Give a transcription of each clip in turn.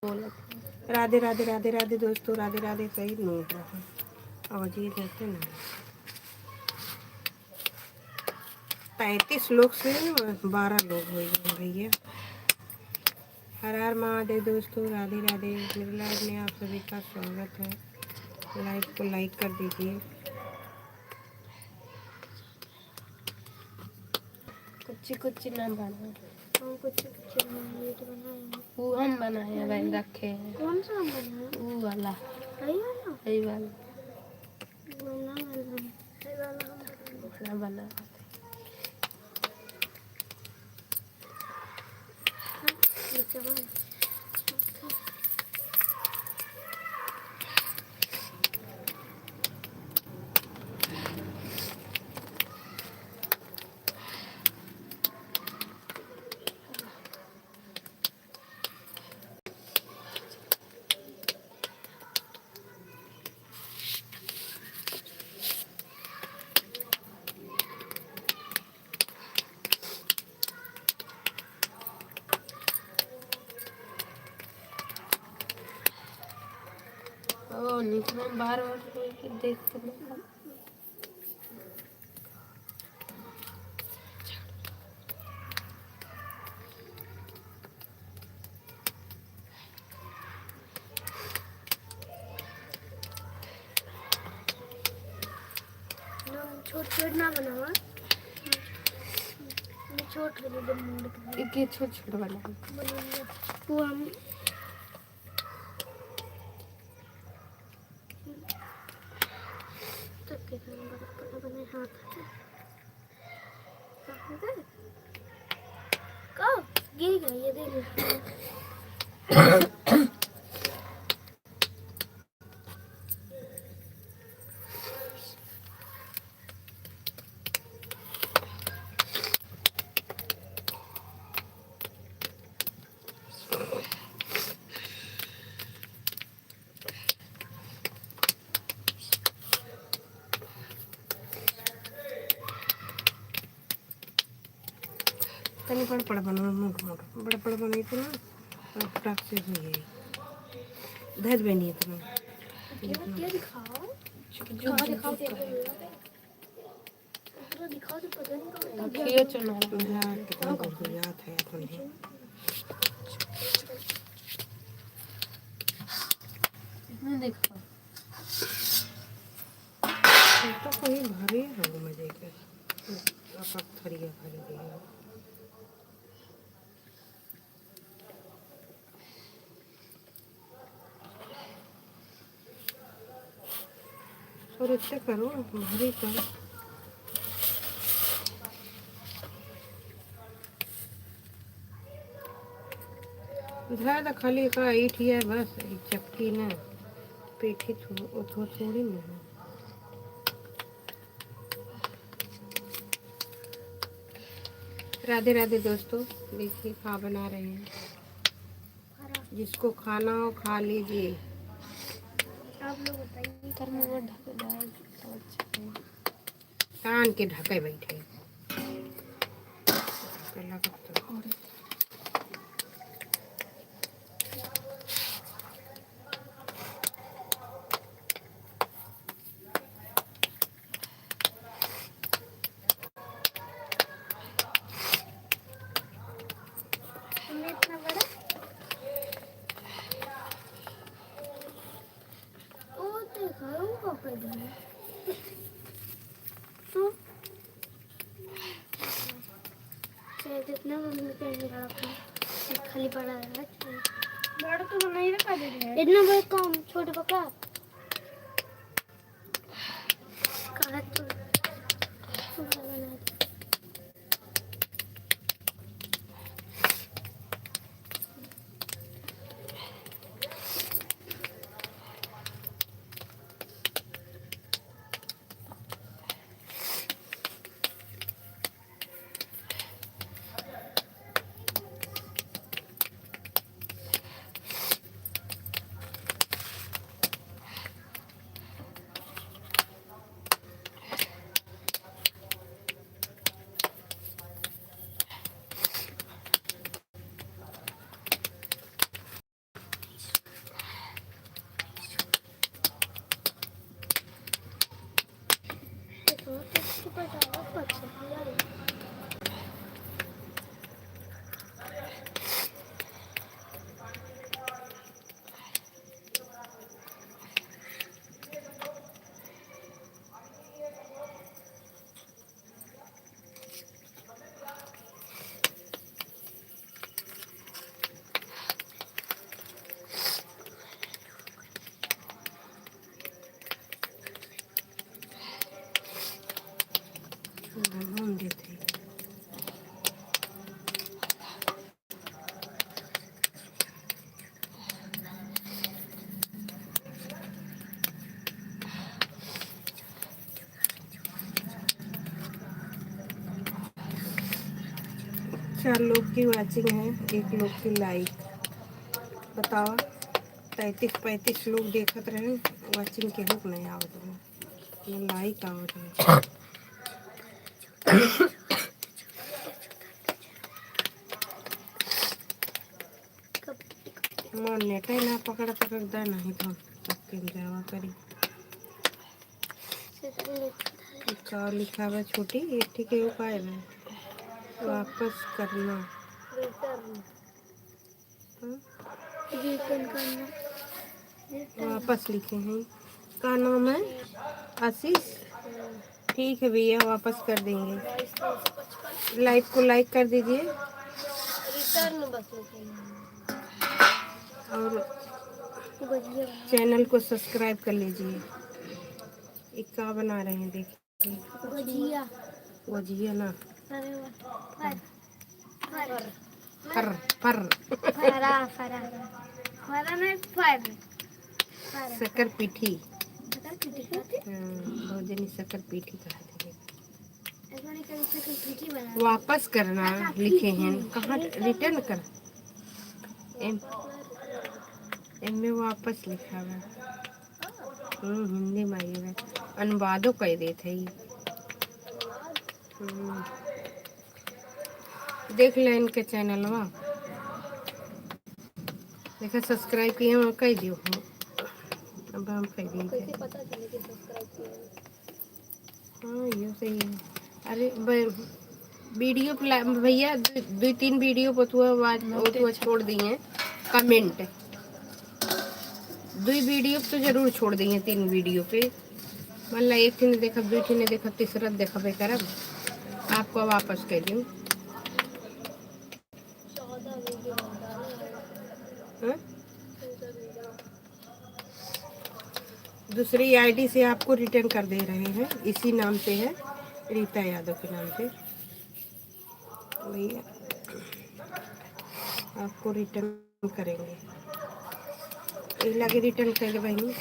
राधे राधे राधे राधे दोस्तों, राधे राधे। सही नोट रखा और जी कहते ना 35 लोग से 12 लोग हो गए भैया। हर हर महादेव दोस्तों, राधे राधे। मेरे लाइव में आप सभी का स्वागत है। लाइव को लाइक कर दीजिए। कुछ नाम बना, कुछ वो हम बनाए भाई, रखे हैं। कौन सा हम बनाया? वो वाला, यही वाला बना नीचे बार बार देखते छोट ना बनावा, छोट छोट बना वो हम बने हाथ गिर गया ये देख। तनी पड़ बनो मोट मोट बड़ा बनाई तो ना फटाक से हो गई। धज बनी इतना क्या दिखाओ दिखाओ तो पता नहीं खियो चना कितना गुजरात है अपन है। देखो तो कोई भारी है मजे के पत्थरिया भरी गई और इतने करो भारी कर ज़्यादा खाली का ईट ही है बस चक्की ना पेठी थोड़ी ना है। राधे राधे दोस्तों, देखिए खा बना रहे हैं। जिसको खाना हो खा लीजिए। आप लोग बताइए घर में वो ढक जाए तो अच्छा है। तान के ढके बैठे इतना बड़ा ओ देखो वो कर दिया तो जितना खाली पड़ा है बड़ा तो नहीं रखा दे इतना बड़ा काम छोटे पका कहा तो 4 लोग की वाचिंग है, 1 लोग की लाइक। बताओ 33-35 लोग देखत रहे, वाचिंग के लोग नहीं आवत रहे, न लाइक आवत रहे। मन नेटे ना पकड़ दा नहीं तो सबके जावा करी। का लिखा हुआ छोटी एक ठीक है उपाय है वापस करना। रिटर्न करना। वापस लिखे हैं। का नाम है? आशीष। ठीक है भैया, वापस कर देंगे। लाइक को लाइक कर दीजिए रिटर्न बस और चैनल को सब्सक्राइब कर लीजिए। एक का बना रहे हैं देखिए। गुजिया। गुजिया ना, अरे वाह, फर फर फर फरा फरा फरा नहीं फर शक्कर पीठी। शक्कर पीठी खाते? बहुत जनी शक्कर पीठी कहते हैं। ऐसा नहीं कभी शक्कर पीठी बना। वापस करना लिखे हैं, कहाँ रिटर्न कर? एम में वापस लिखा है। हिंदी में आई है, अनुवादों कह देते ही। देख ले इनके चैनल में, देखा सब्सक्राइब किए हम कह दियो हम। अब हम कह दिए कैसे पता चले कि सब्सक्राइब किए? हाँ ये सही है। अरे वीडियो भैया 2-3 वीडियो पतुआ छोड़ दिए कमेंट। 2 वीडियो तो जरूर छोड़ दिए, 3 वीडियो पे मतलब एक ने देखा, 2 ने देखा, तीसरा देखा बेकरब आपको वापस कर दूँ। दूसरी आईडी से आपको रिटर्न कर दे रहे हैं, इसी नाम से है, रीता यादव के नाम से। भैया आपको रिटर्न करेंगे, ये लगे रिटर्न कर बहनी।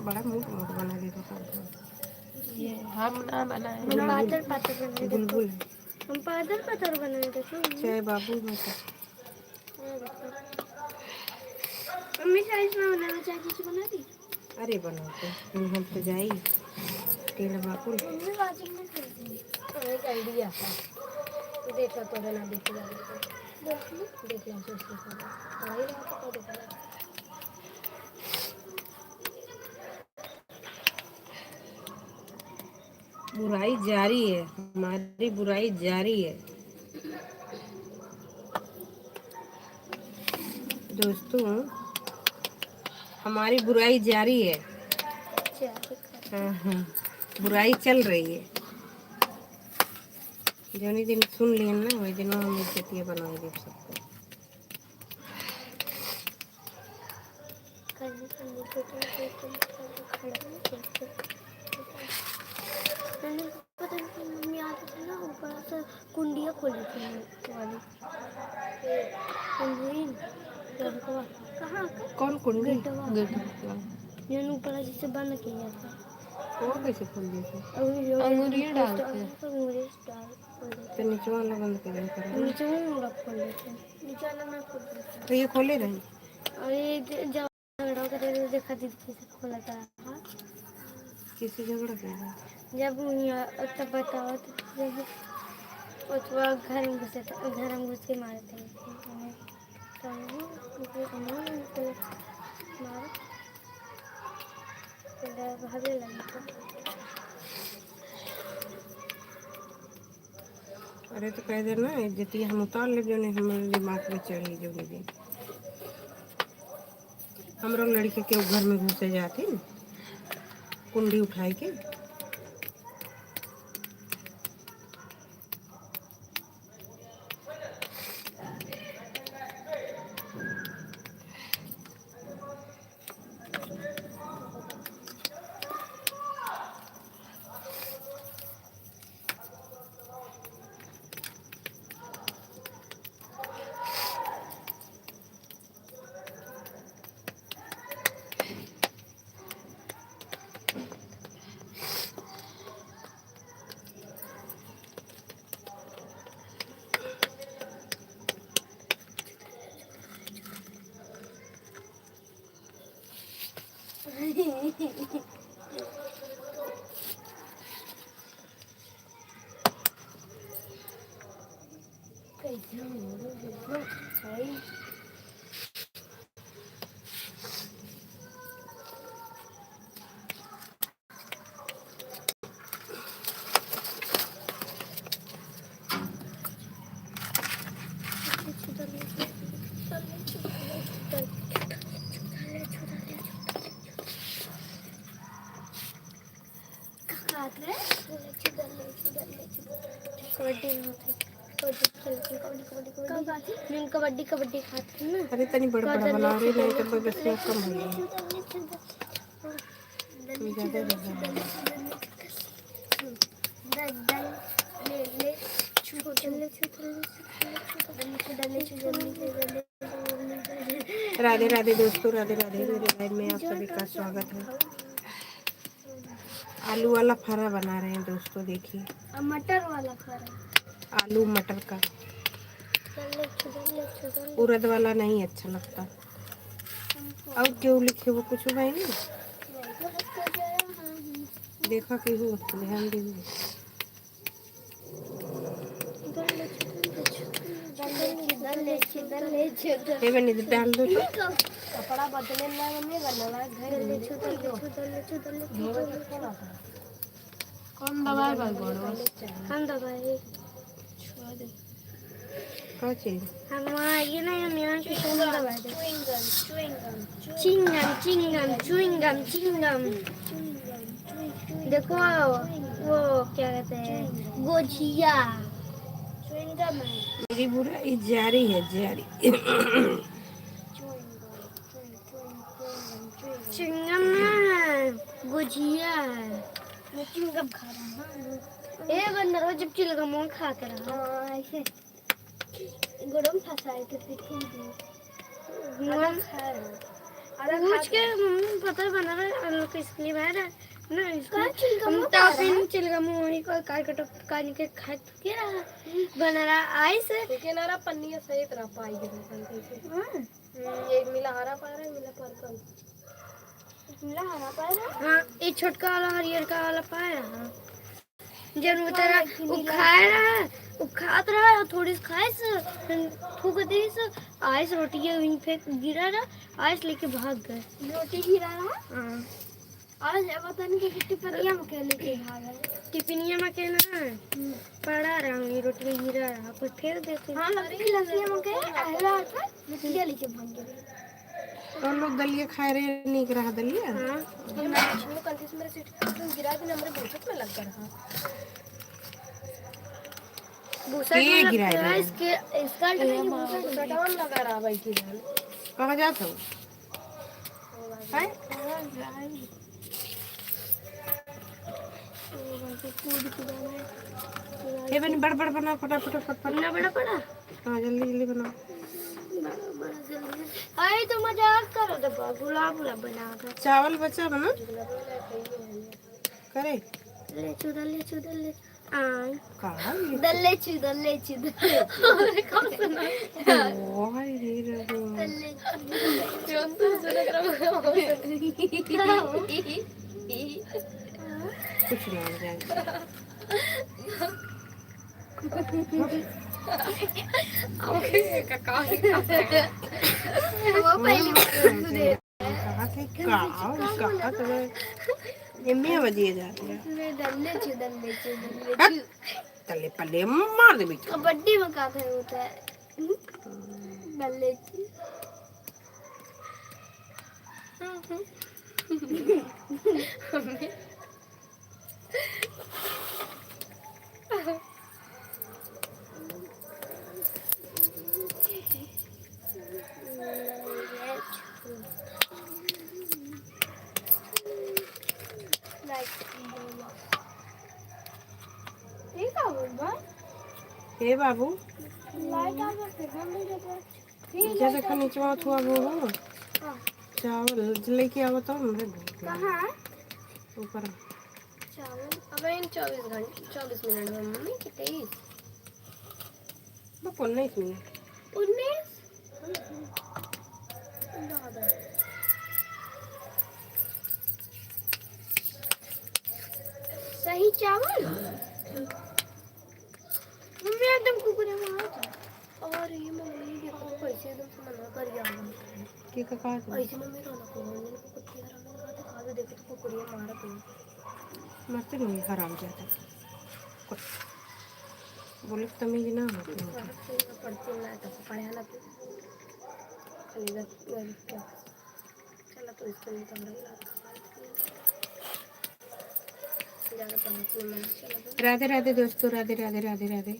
बड़ा मोट मोट बना दे तो ये हम ना बनाए, बुलबुल पातर पातर बनाए। बुलबुल हम पातर पातर बनाए देखो। चाहे बाबू में मम्मी साइज में बनाना चाहती थी, बना दी। अरे बनाते हम तो जाई तेल बाबू। मम्मी वाचिंग में कर दी। एक आईडिया है, देख लो तो ना देख लो, देख लो सोच लो पढ़ाई रहा तो देख लो। बुराई जारी है, हमारी बुराई जारी है दोस्तों, हमारी बुराई जारी है। बुराई चल रही है। जो दिन सुन लिए ना वही दिन हम इज्जतिया बनाएंगे सबको। पता नहीं मम्मी आती थी ना, ऊपर से कुंडिया खोली थी वाली। कहाँ? कौन कुंडी? गेटवा ऊपर जिसे बंद किया था वो कैसे खोल दिए थे? अंगूरिया डाल के। तो नीचे वाला बंद कर दिया। नीचे वाला खोल देते, नीचे वाला ना खोल देते। तो ये खोले रहे और ये जब झगड़ा करते देखा दीदी से खोला था। किसी झगड़ा किया? जब तब बताओ जब उसवा घर में घुसे थे, घर में घुस के मारे थे तो मारे भागे लगे थे। अरे तो कह देना इज्जती हम उतार ले, जो नहीं हमारे दिमाग में चढ़ी जो नहीं। हमारा लड़के के घर में घुसे जाते कुंडी उठाए के। कबड्डी कबड्डी खाते हैं ना। अरे तनी बड़ा बड़ा बना रही नहीं तो बस में कम हो गई ज्यादा राधे राधे दोस्तों, राधे राधे। मेरे लाइव में आप सभी का स्वागत है। आलू वाला फरा बना रहे हैं दोस्तों, देखिए। मटर वाला फरा, आलू मटर का। उड़द वाला नहीं अच्छा लगता। और क्यों लिखे वो कुछ भाई नहीं देखा कि हो ध्यान दीजिए। डाल दो तो कपड़ा बदले ना मम्मी बनवा घर कौन दवाई बगड़ो हम दवाई छोड़ दे का चीज हम ये ना हम यहाँ से कौन दवाई दे चिंगम चिंगम चुइंगम चिंगम देखो वो क्या कहते हैं गोजिया चुइंगम है। मेरी बुराई जारी है जारी। चिंगम है गुजिया है। मैं चिंगम खा रहा हूँ। ये बंदर वो जब चिलगम वो खाते रहा ऐसे गरम फंसाए थे फिर पूछ के मम्मी पता बना रहा है लोग इसलिए बाहर है ना इसका हम तापिन चिलगम वही को काट काट के खा के रहा बना रहा आइस के नारा पन्नी सही तरह पाई के एक मिला हरा पा रहा है मिला पर्पल मिला हरा पा रहा है। हाँ ये छोटका वाला हरियर का वाला पाया हाँ जब वो तेरा वो खाए रहा वो खात रहा थोड़ी खाए से थूक दी से आइस रोटी वहीं पे गिरा रहा आइस लेके भाग गए रोटी गिरा रहा हाँ आज पता नहीं कि टिफिनिया में क्या लेके भागा टिफिनिया में क्या ना पड़ा रहा हूँ ये रोटी में गिरा रहा कुछ फेर देते हाँ लसिया में क्या अहला था लसिया लेके भाग गए और लोग दलिया खा रहे नहीं रहा दलिया। हाँ मैं कल से मेरे सीट गिरा के नंबर भूसट में लग रहा भूसट में लगा इसके इसका भूसट में लगा रहा भाई की जान कहाँ जाता हूँ है ये बनी बड़ बड़ बना फटाफट फटाफट बड़ा बड़ा बड़ा हाँ जल्दी जल्दी बनाओ। अरे तो मजाक करो तो गुलाब गुलाब बना दो चावल बचा बना करे ले चुदा ले कहाँ दल्ले चु और कौन सुना ओह ये रहो दल्ले जोन तो सुना करो कुछ नहीं हो जाएगा। वो पहली बार दे कहाँ के कहाँ तो एम्बियाँ बजिए जाती है दल्ले चु तले पल्ले मार दे बेटा। कबड्डी में का होता है दल्ले चु हे बाबू लाइट आ गया जैसे का नीचे हुआ वो हो चावल लेके आओ तो हमरे कहाँ ऊपर चावल अब इन 24 मिनट में मम्मी कि 23 वो 19 मिनट 19 सही चावल मम्मी एकदम कुकुरे मारा था। और ये मम्मी देखो कैसे एकदम से मना कर गया की का कहा ऐसे मम्मी रोना को मैंने को कुत्ते यार मैंने कहा खा दे देखो तो कुकुरे मारा तो मरते नहीं हराम जाता बोले तमीज ना हो पढ़ते ना तो पढ़ा ना तो खाली क्या चला तो इसको नहीं कमरा ज़्यादा पढ़ते मन चला। राधे राधे दोस्तों, राधे राधे राधे राधे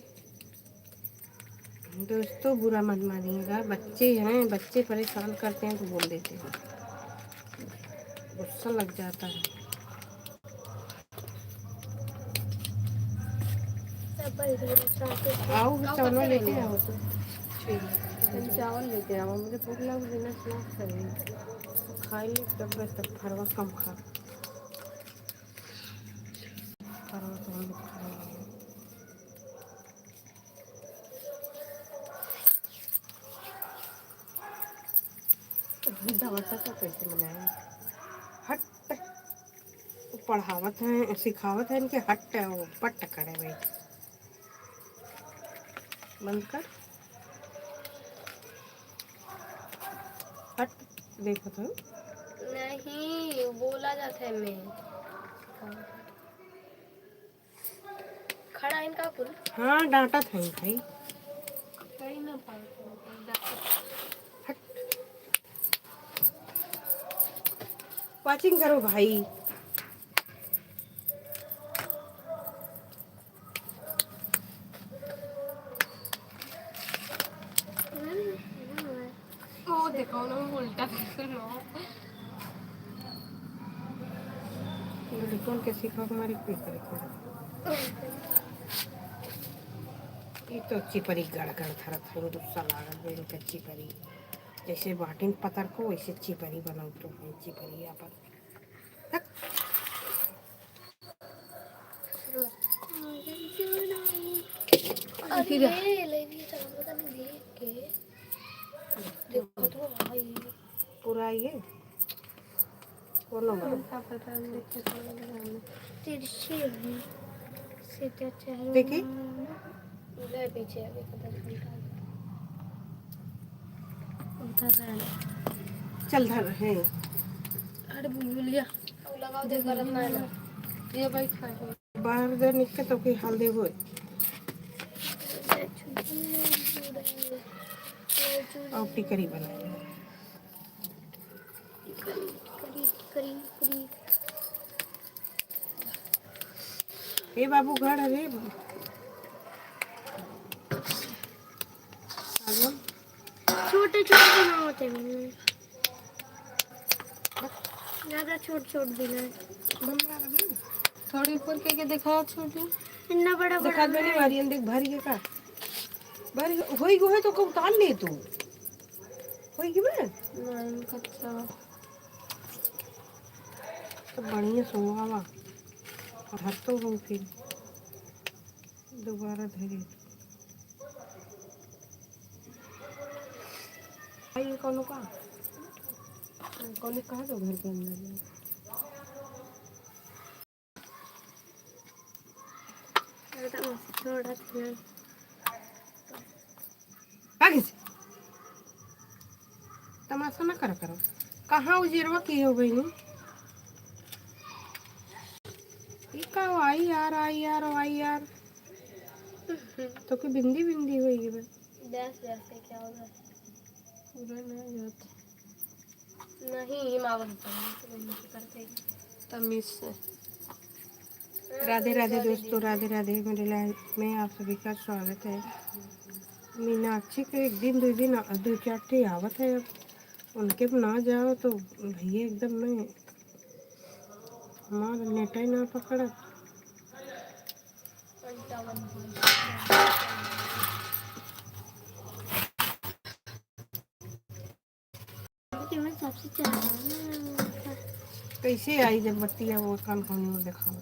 दोस्तों। बुरा मत मानिएगा, बच्चे हैं, बच्चे परेशान करते हैं तो बोल देते हैं, गुस्सा लग जाता है। आओ चावल लेके आओ तो चावल लेके आओ, मुझे भूख लग बिना स्नैक्स है खाई ले तब तक फरवा कम खा फरवा तो हम लोग खाएंगे। दवासा का कैसे बनाए हट पढ़ावत है सिखावत है इनके हट वो पट करे भाई बंद कर हट देखो तो नहीं बोला जाता है मैं खड़ा इनका कुल हाँ डांटा था भाई कहीं ना पाता हट वाचिंग करो भाई। ओ देखो ना उल्टा सुनो कौन के सिखा हमारे कोई करे ये तो चिपरी गड़गड़ थरा थोड़ा गुस्सा लागल बेन के चिपरी जैसे बाटिन पतर को वैसे चिपरी बनाऊ तो है चिपरी अपन अरे ले भी चलो पता नहीं देख के देखो तो भाई पूरा ये वो नंबर का पता नहीं देखो तिरछी है सीधा चेहरा देखी ले पीछे अभी पता नहीं उधर है चल धर है अरे बुलबुलिया अब लगाओ दे गलत ना ना ये भाई खाए बाहर दे निकल तो कोई हाल दे होए और टिकरी बनाए करी करी करी ए बाबू घर अरे छोटे छोटे बना होते हैं ज़्यादा छोट छोट भी नहीं थोड़ी ऊपर के दिखाओ छोटी इतना बड़ा बड़ा दिखा मेरी मारियन देख भरी के का भरी होई गो है तो को उतार ले तू होई की बे नहीं कच्चा तो बढ़िया सुंगावा धरतो हो फिर दोबारा धरे भाई कौन का कहा तो घर के अंदर थोड़ा आगे से तमाशा ना करो कहाँ उजेरवा की हो गई नहीं आई यार तो कि बिंदी बिंदी हुई है बैस बैस से क्या होगा पूरा नहीं जाता नहीं हिमावत करते तमीज से। राधे राधे दोस्तों, राधे राधे मेरे लाइफ में आप सभी का स्वागत है। मीनाक्षी के एक दिन दो दिन दो चार आवत है, अब उनके ना जाओ तो भैया एकदम नहीं हमारा नेट ही ना पकड़ा। कैसे आई जब बत्तियाँ वो कान खाने में देखा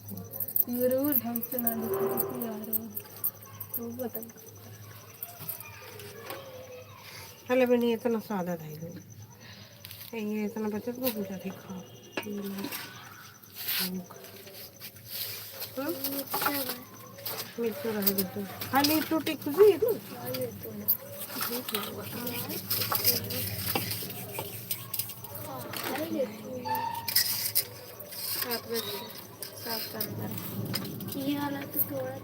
जरूर ढंग से ना दिखा यार वो बता चले बनी इतना सादा था ये इतना बचत को पूछा दिखा मिर्च रहे देते खाली टूटी खुशी है ना सात बजे सात का अंदर ये वाला तो थोड़ा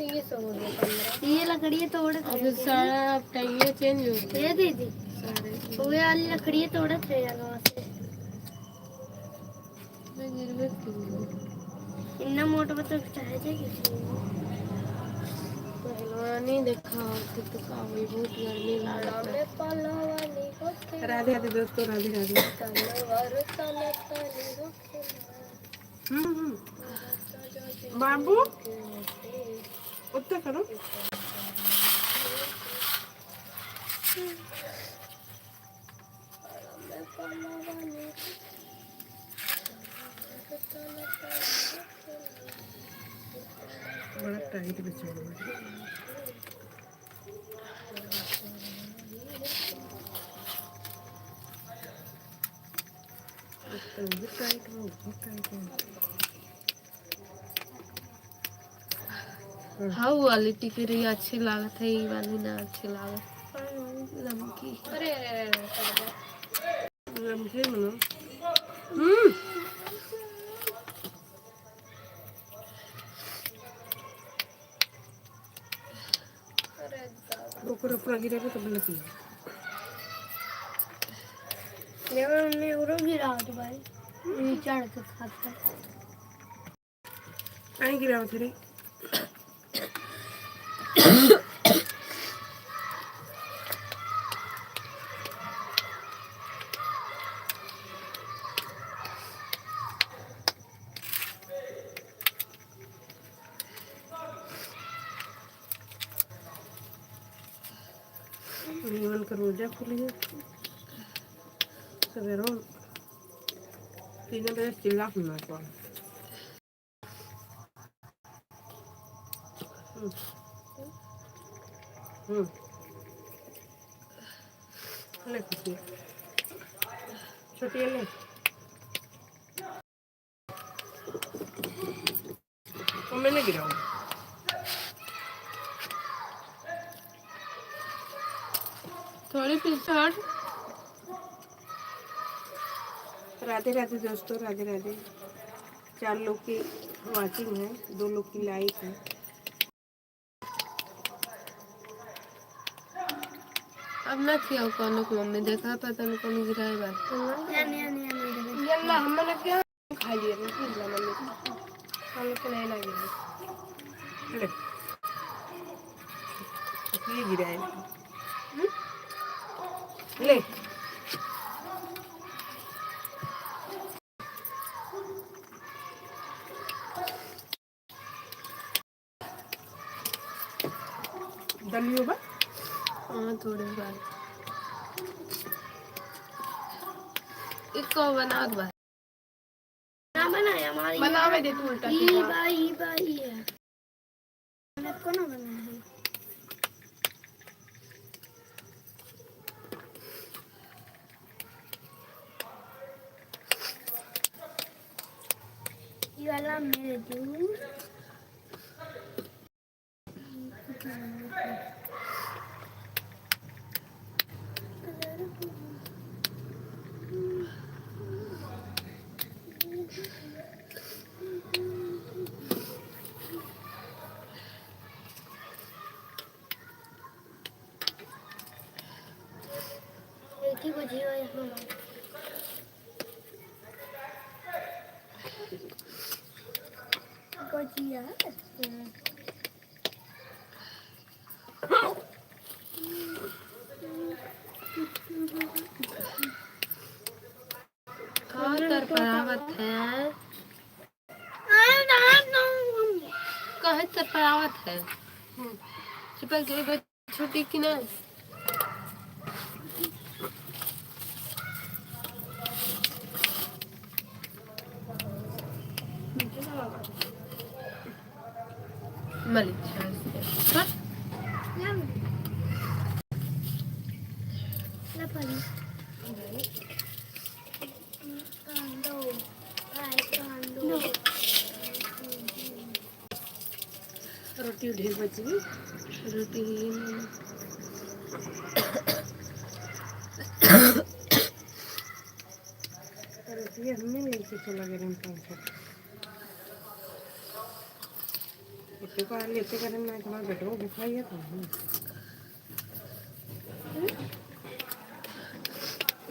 ये सब हो गया 15 ये लकड़ी तोड़त अब सारा टाइम चेंज हो गया ये दीदी सारे वो वाली लकड़ी तोड़त रहे वहाँ से मैं गिरवे की इतना मोटा बच्चा चाहे किसी पहलवानी देखा और तो का हुई बहुत गर्मी लागत है राधे राधे दोस्तों राधे राधे बाबू उत्तर करो बड़ा टाइट बिछा हुआ है तो भी टाइट हो बहुत टाइट है हाँ वाली टिकरी अच्छी लागत है ये वाली ना अच्छी लागत लमकी अरे लमकी मनो ऊपर ऊपर गिरे तो बल्ले की लेकिन मैं उरो गिरा तो भाई ये चढ़ के खाता आई गिरा थोड़ी जीवन का रोजा खुली है सवेरों 3 बजे चिल्ला खुलना है ले खुशी छोटी ले तो मैंने गिराऊँ थोड़ी पीछे हट राधे राधे दोस्तों राधे राधे 4 लोग की वाचिंग है 2 लोग की लाइक है अब ना किया कौन को मम्मी देखा पता नहीं कौन गिराए बात यल्ला हमने क्या खा लिया पिज्जा मम्मी हम को नहीं लगे अरे ये गिराए ले दलियो बा हाँ थोड़े बार इसको बना दो ना बनाया हमारी बनावे दे तू उल्टा ये बाई है मैंने को ना बनाया है ये वाला मेरे दूर देखिए को जीवा यहाँ को जिया तरपरावत है कहे तरपरावत है चिपल के छोटी की ना मलिक रोटी ढेर बच गई। रोटी ही नहीं। रोटी हमने नहीं से चला गरम पंखा रोटी को लेते गरम ना तुम्हारा बेटो बुखाई तो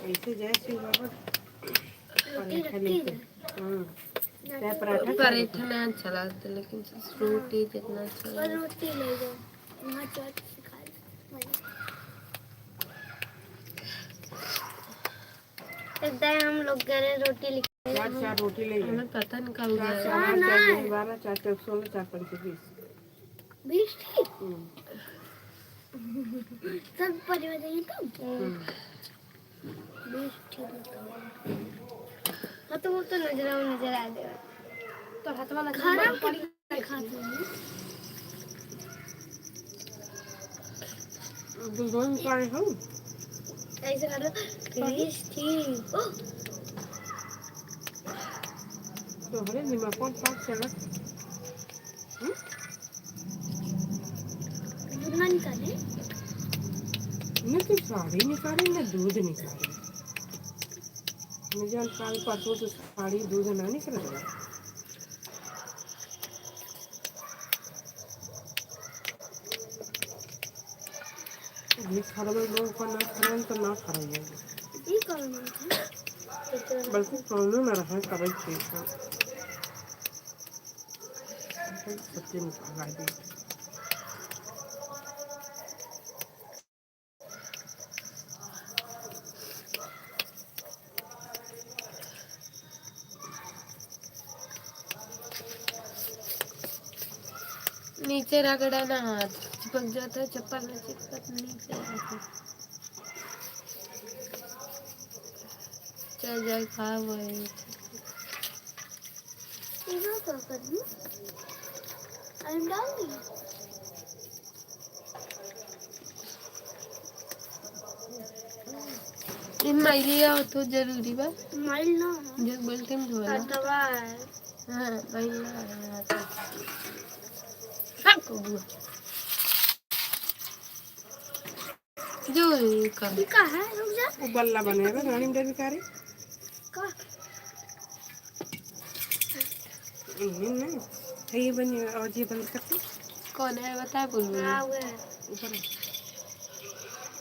ऐसे जैसे बाबा रोटी पराठा रखी लेके है चाहे पराठा पराठा ना अच्छा लगता लेकिन रोटी जितना अच्छा और रोटी ले जाओ वहाँ चाट खा लो एक दिन हम लोग गए रोटी लिखे चार चार रोटी ले गए हमें पता नहीं कब चार गया चार चार दिन 12 4 4 16 4 5 20 बीस थी हम्म सब परिवार जाएंगे तब बीस थी हाँ तो वो तो नजर आ जाएगा तो हाथ वाला खाना पड़ी खाते हैं दूधों निकाले हम ऐसे करो बीस थी ओह तो हरे निमक कौन पास चला दूध ना निकाले न तो साड़ी निकाले न दूध निकाले मुझे कल परसों तो साड़ी दूध ना निकल गया ये खरबल लोग को ना खरन तो ना खराइए ये कौन है बल्कि कौनो ना रहा कबई ठीक है सच्चे में खा दे नीचे रगड़ा ना हाथ चिपक जाता है चप्पल में चिपक नीचे रगड़ चल जाए खा वही ये क्या कर दूँ अंडा डाल इन माइलिया हो तो जरूरी बा माइल ना जब बोलते हम धोला दवा हाँ माइलिया जो का ये का है रुक जा वो बल्ला बनेगा रानी में बिकारी का नहीं है ये बनी और ये बंद करते कौन है बता बोल हाँ वो है ऊपर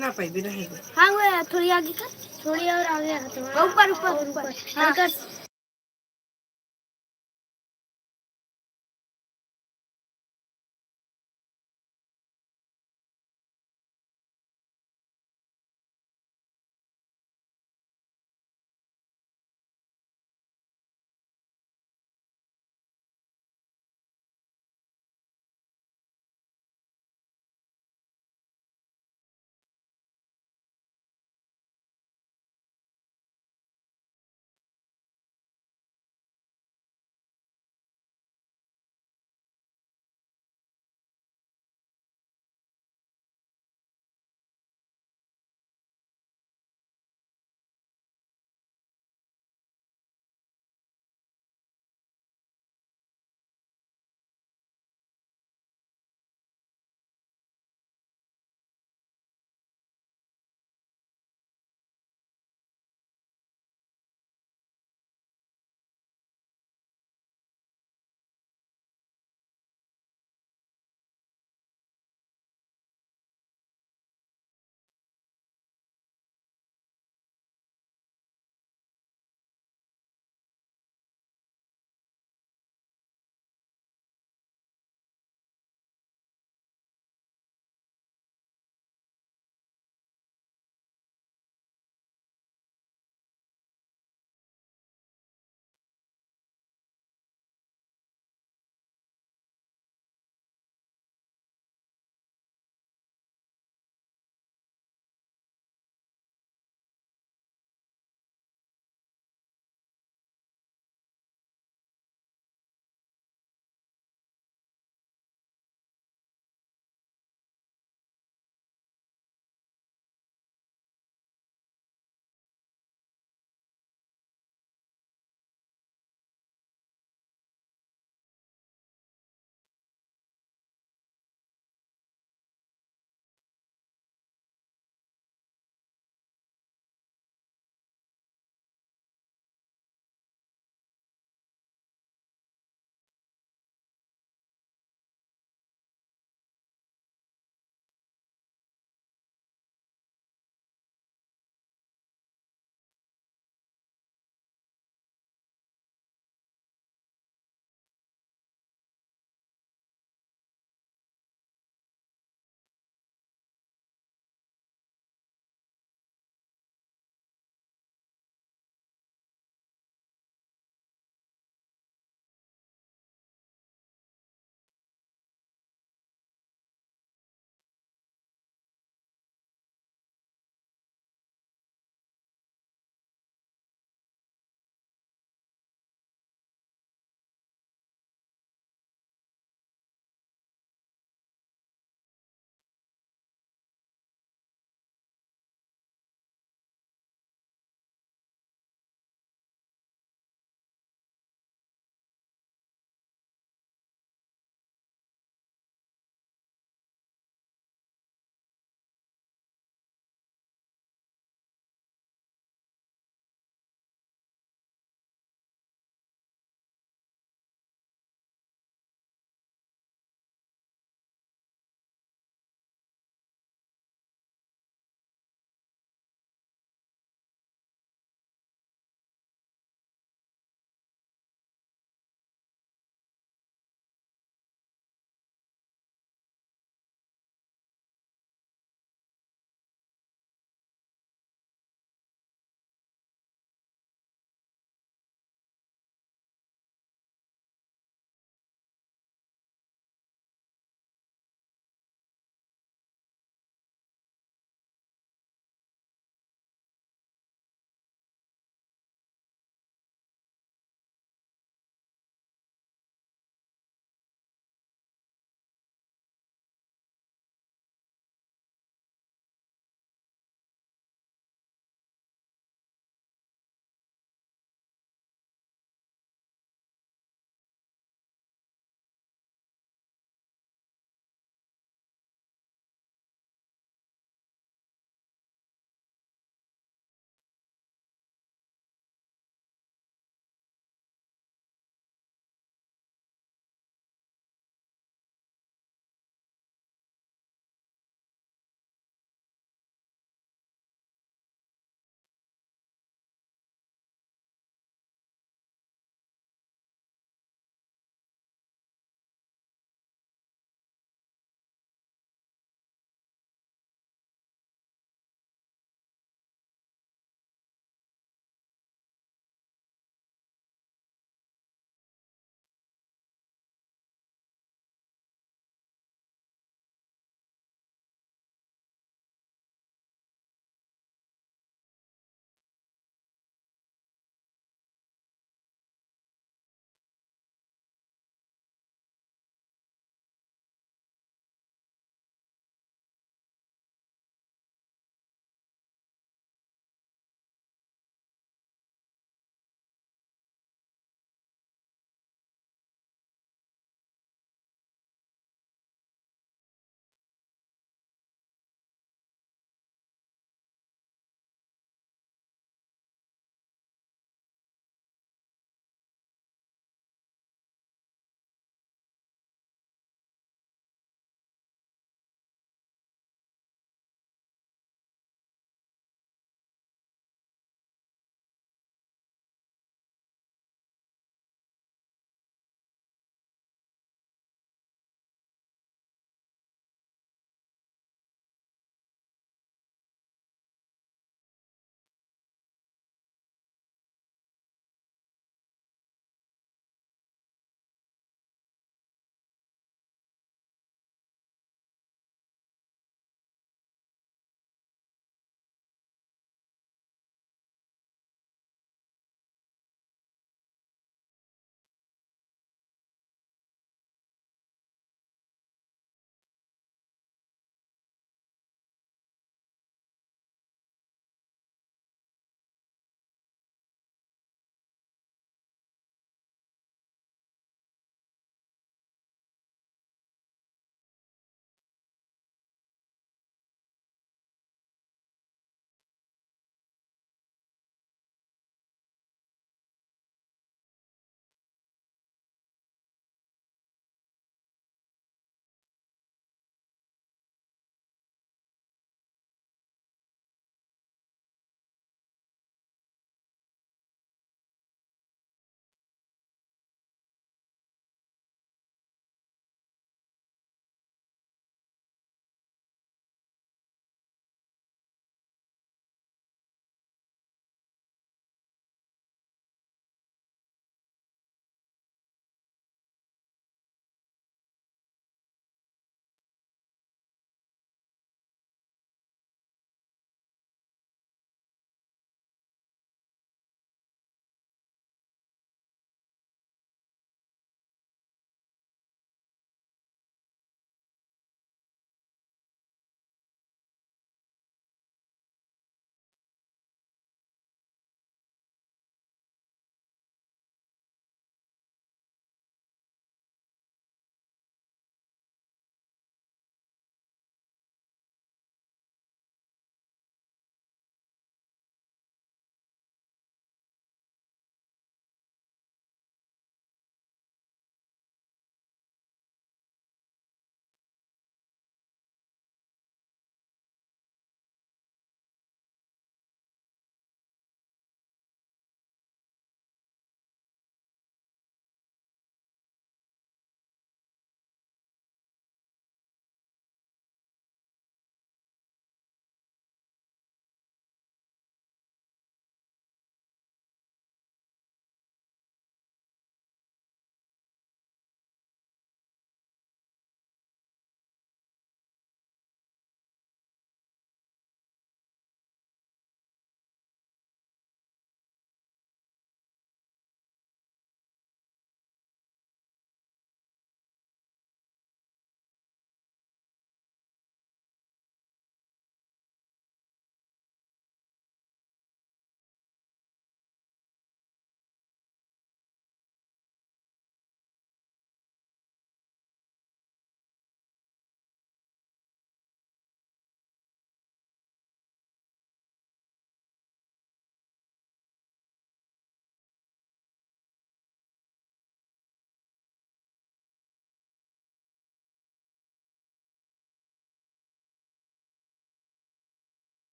ना पाई भी रहेगा हाँ वो है थोड़ी आगे कर थोड़ी और आगे ऊपर ऊपर ऊपर हाँ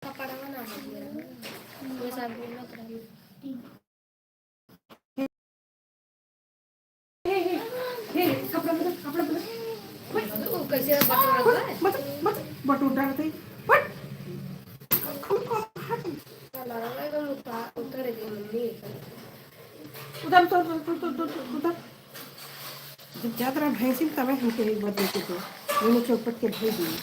कपड़ा बना दिया वो सब बोलना चाहिए वो कैसे बटोरा है बटूर डालते बट लगा एकदम उतर गई मम्मी उधर उधर उधर उधर उधर जब ज्यादा भैंसी तब हमके एक बार देते थे मैंने चौपट के भेज दिए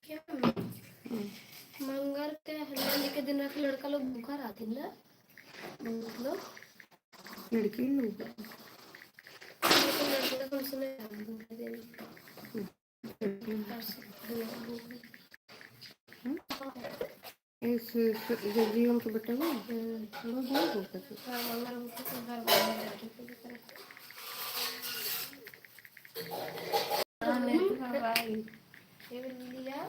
क्या मंगल के हल्दी के दिन रख लड़का लोग भूखा रहते ना बहुत लोग लड़की लोग लेकिन लड़के का कम समय भूखा देने इस जल्दी के बेटा वो बहुत होता है मंगल भूखा तो घर वाले लड़की को भी करे हाँ नहीं तो भाई ये लिया